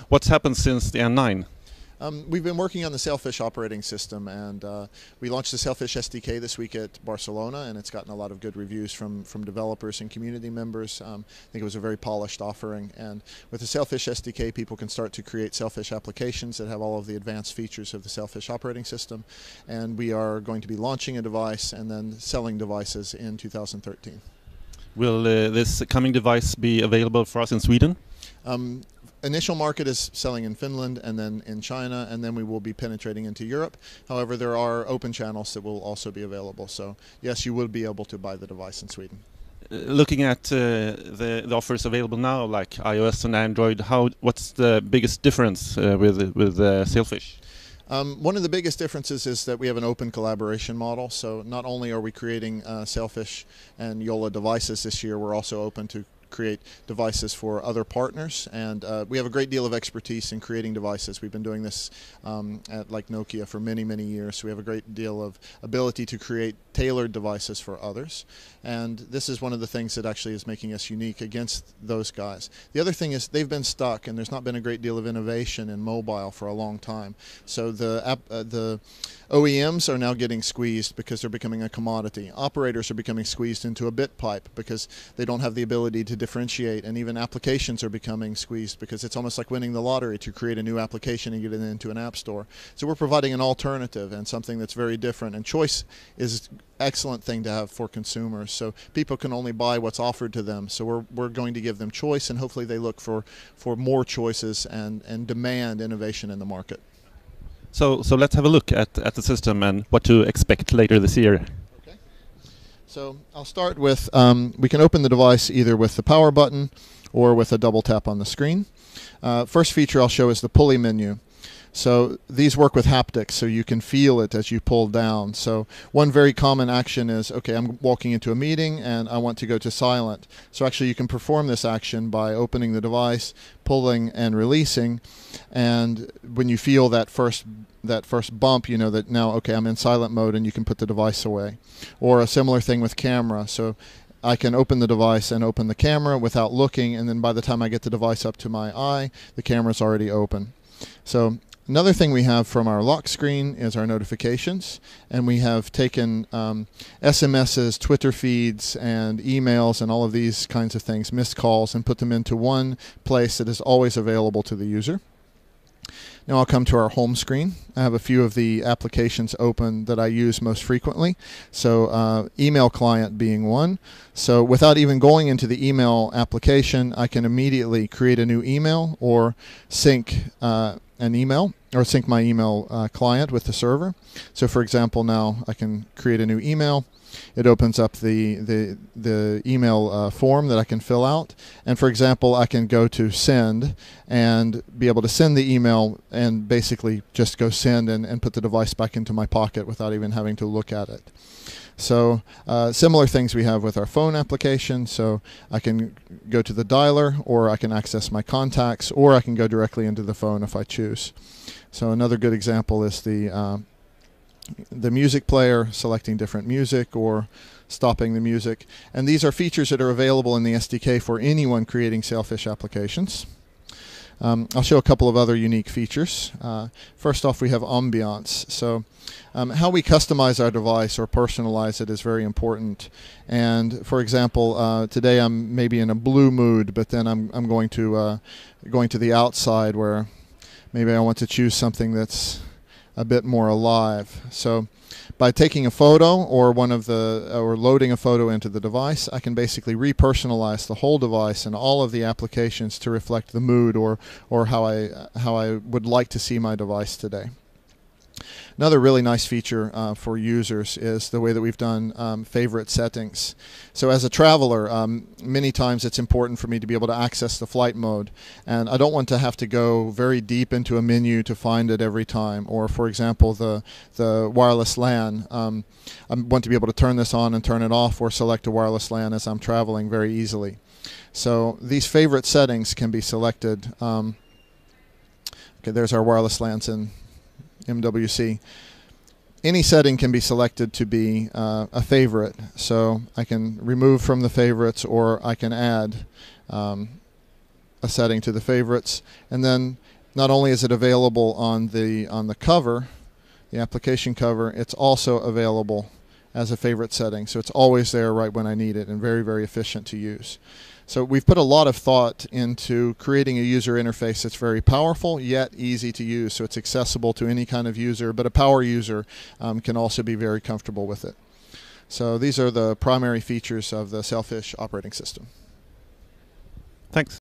What's happened since the N9? We've been working on the Sailfish operating system, and we launched the Sailfish SDK this week at Barcelona, and it's gotten a lot of good reviews from developers and community members. I think it was a very polished offering, and with the Sailfish SDK, people can start to create Sailfish applications that have all of the advanced features of the Sailfish operating system, and we are going to be launching a device and then selling devices in 2013. Will this coming device be available for us in Sweden? Initial market is selling in Finland and then in China, and then we will be penetrating into Europe. However, there are open channels that will also be available. So yes, you will be able to buy the device in Sweden. Looking at the offers available now, like iOS and Android, what's the biggest difference with Sailfish? One of the biggest differences is that we have an open collaboration model. So not only are we creating Sailfish and Yola devices this year, we're also open to create devices for other partners, and we have a great deal of expertise in creating devices. We've been doing this at like Nokia for many years, so we have a great deal of ability to create tailored devices for others, and this is one of the things that actually is making us unique against those guys. The other thing is they've been stuck, and there's not been a great deal of innovation in mobile for a long time, so the OEMs are now getting squeezed because they're becoming a commodity. Operators are becoming squeezed into a bit pipe because they don't have the ability to differentiate, and even applications are becoming squeezed because it's almost like winning the lottery to create a new application and get it into an app store. So we're providing an alternative and something that's very different, and choice is an excellent thing to have for consumers. So people can only buy what's offered to them, so we're going to give them choice, and hopefully they look for more choices and demand innovation in the market. So let's have a look at the system and what to expect later this year. Okay. So I'll start with, we can open the device either with the power button or with a double tap on the screen. First feature I'll show is the pulley menu. So these work with haptics, so you can feel it as you pull down. So one very common action is, okay, I'm walking into a meeting and I want to go to silent. So actually you can perform this action by opening the device, pulling and releasing, and when you feel that first bump, you know that now, okay, I'm in silent mode, and you can put the device away. Or a similar thing with camera. So I can open the device and open the camera without looking, and then by the time I get the device up to my eye, the camera's already open. So another thing we have from our lock screen is our notifications, and we have taken SMSs, Twitter feeds, and emails, and all of these kinds of things, missed calls, and put them into one place that is always available to the user. Now I'll come to our home screen. I have a few of the applications open that I use most frequently. So email client being one. So without even going into the email application, I can immediately create a new email or sync an email, or sync my email client with the server. So for example, now I can create a new email. It opens up the email form that I can fill out, and for example, I can go to send and be able to send the email and basically just go send and put the device back into my pocket without even having to look at it. So similar things we have with our phone application. So I can go to the dialer, or I can access my contacts, or I can go directly into the phone if I choose. So another good example is the music player, selecting different music or stopping the music. And these are features that are available in the SDK for anyone creating Sailfish applications. I'll show a couple of other unique features. First off, we have ambiance. So how we customize our device or personalize it is very important. And for example, today I'm maybe in a blue mood, but then I'm going to the outside where maybe I want to choose something that's a bit more alive. So by taking a photo or loading a photo into the device, I can basically repersonalize the whole device and all of the applications to reflect the mood or how I would like to see my device today. Another really nice feature for users is the way that we've done favorite settings. So as a traveler, many times it's important for me to be able to access the flight mode, and I don't want to have to go very deep into a menu to find it every time. Or for example, the wireless LAN. I want to be able to turn this on and turn it off, or select a wireless LAN as I'm traveling very easily. So these favorite settings can be selected. Okay, there's our wireless LANs in MWC. Any setting can be selected to be a favorite, so I can remove from the favorites, or I can add a setting to the favorites, and then not only is it available on the cover, the application cover, it's also available as a favorite setting. So it's always there right when I need it, and very, very efficient to use. So we've put a lot of thought into creating a user interface that's very powerful yet easy to use. So it's accessible to any kind of user, but a power user can also be very comfortable with it. So these are the primary features of the Sailfish operating system. Thanks.